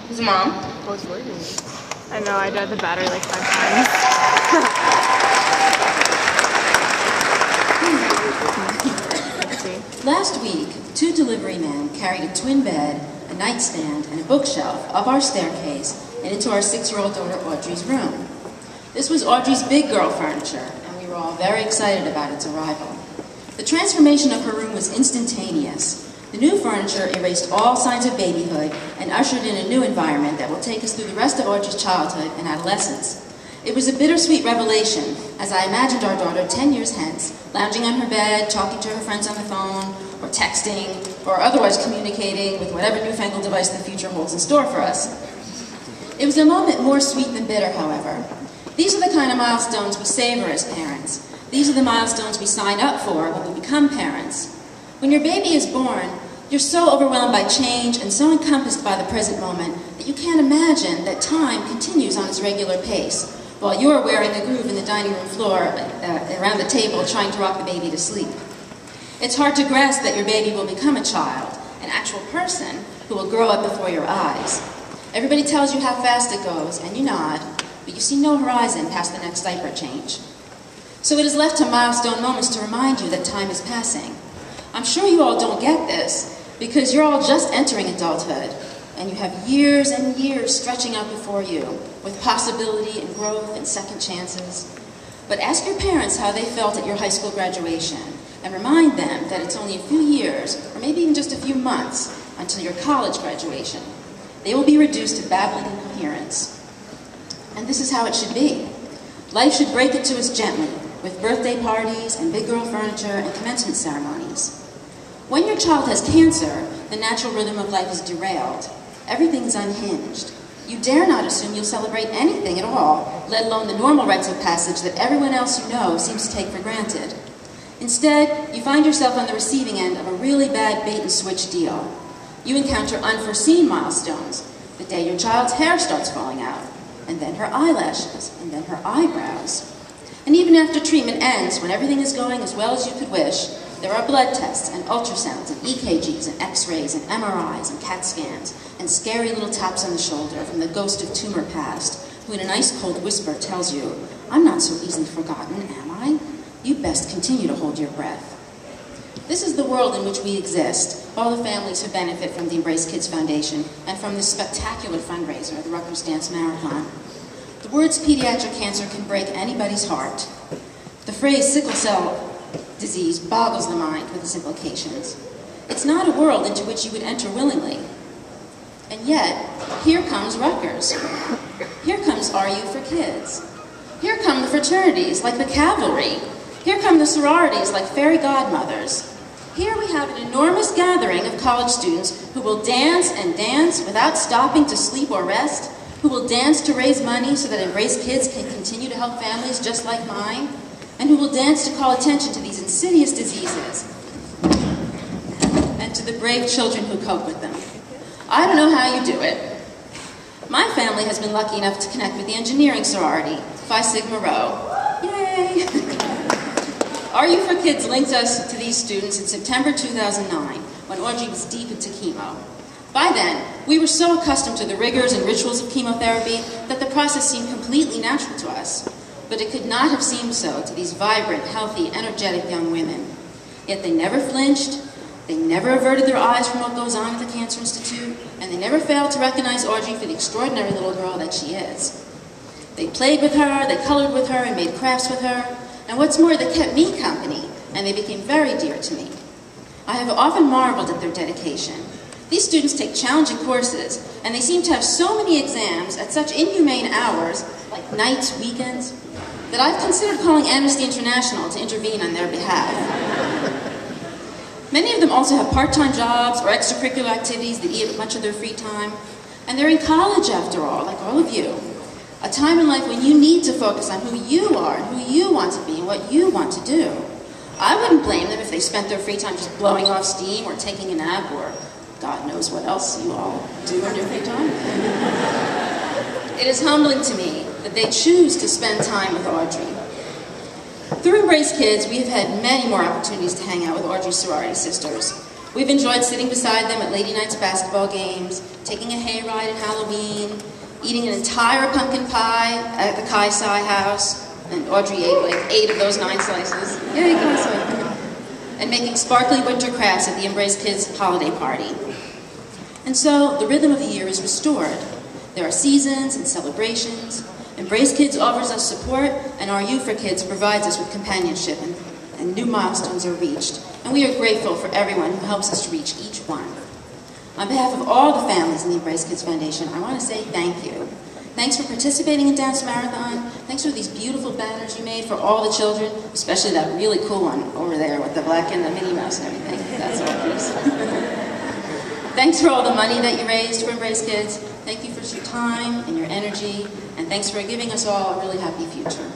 His mom? Oh, it's working. I know, I died the battery like 5 times. Let's see. Last week, 2 delivery men carried a twin bed, a nightstand, and a bookshelf up our staircase and into our 6-year-old daughter Audrey's room. This was Audrey's big girl furniture, and we were all very excited about its arrival. The transformation of her room was instantaneous. The new furniture erased all signs of babyhood and ushered in a new environment that will take us through the rest of Audrey's childhood and adolescence. It was a bittersweet revelation as I imagined our daughter 10 years hence, lounging on her bed, talking to her friends on the phone, or texting, or otherwise communicating with whatever newfangled device the future holds in store for us. It was a moment more sweet than bitter, however. These are the kind of milestones we savor as parents. These are the milestones we sign up for when we become parents. When your baby is born, you're so overwhelmed by change and so encompassed by the present moment that you can't imagine that time continues on its regular pace, while you're wearing a groove in the dining room floor around the table trying to rock the baby to sleep. It's hard to grasp that your baby will become a child, an actual person who will grow up before your eyes. Everybody tells you how fast it goes, and you nod, but you see no horizon past the next diaper change. So it is left to milestone moments to remind you that time is passing. I'm sure you all don't get this, because you're all just entering adulthood, and you have years and years stretching out before you, with possibility and growth and second chances. But ask your parents how they felt at your high school graduation, and remind them that it's only a few years, or maybe even just a few months, until your college graduation. They will be reduced to babbling incoherence. And this is how it should be. Life should break it to us gently, with birthday parties and big girl furniture and commencement ceremonies. When your child has cancer, the natural rhythm of life is derailed. Everything is unhinged. You dare not assume you'll celebrate anything at all, let alone the normal rites of passage that everyone else you know seems to take for granted. Instead, you find yourself on the receiving end of a really bad bait-and-switch deal. You encounter unforeseen milestones, the day your child's hair starts falling out, and then her eyelashes, and then her eyebrows. And even after treatment ends, when everything is going as well as you could wish, there are blood tests and ultrasounds and EKGs and x-rays and MRIs and CAT scans and scary little taps on the shoulder from the ghost of tumor past, who in an ice-cold whisper tells you, "I'm not so easily forgotten, am I? You best continue to hold your breath." This is the world in which we exist, all the families who benefit from the Embrace Kids Foundation and from this spectacular fundraiser, the Rutgers Dance Marathon. The words pediatric cancer can break anybody's heart. The phrase sickle cell disease boggles the mind with its implications. It's not a world into which you would enter willingly. And yet, here comes Rutgers. Here comes RU for Kids. Here come the fraternities like the cavalry. Here come the sororities like fairy godmothers. Here we have an enormous gathering of college students who will dance and dance without stopping to sleep or rest, who will dance to raise money so that Embrace Kids can continue to help families just like mine, and who will dance to call attention to these insidious diseases and to the brave children who cope with them. I don't know how you do it. My family has been lucky enough to connect with the engineering sorority, Phi Sigma Rho. Yay! RU for Kids linked us to these students in September 2009, when Audrey was deep into chemo. By then, we were so accustomed to the rigors and rituals of chemotherapy that the process seemed completely natural to us. But it could not have seemed so to these vibrant, healthy, energetic young women. Yet they never flinched, they never averted their eyes from what goes on at the Cancer Institute, and they never failed to recognize Audrey for the extraordinary little girl that she is. They played with her, they colored with her, and made crafts with her, and what's more, they kept me company, and they became very dear to me. I have often marveled at their dedication. These students take challenging courses, and they seem to have so many exams at such inhumane hours, like nights, weekends, that I've considered calling Amnesty International to intervene on their behalf. Many of them also have part-time jobs or extracurricular activities that eat up much of their free time, and they're in college after all, like all of you. A time in life when you need to focus on who you are and who you want to be and what you want to do. I wouldn't blame them if they spent their free time just blowing off steam or taking a nap or God knows what else you all do in your free time. It is humbling to me that they choose to spend time with Audrey. Through Embrace Kids, we have had many more opportunities to hang out with Audrey's sorority sisters. We've enjoyed sitting beside them at Lady Knights basketball games, taking a hayride at Halloween, eating an entire pumpkin pie at the Kai Sai house, and Audrey ate like 8 of those 9 slices. Yay, Kai Sai. And making sparkly winter crafts at the Embrace Kids holiday party. And so, the rhythm of the year is restored. There are seasons and celebrations. Embrace Kids offers us support, and our U for Kids provides us with companionship, and new milestones are reached. And we are grateful for everyone who helps us to reach each one. On behalf of all the families in the Embrace Kids Foundation, I want to say thank you. Thanks for participating in Dance Marathon. Thanks for these beautiful banners you made for all the children, especially that really cool one over there with the black and the Minnie Mouse and everything. That's all nice. Thanks for all the money that you raised for Embrace Kids. Thank you for your time and your energy. And thanks for giving us all a really happy future.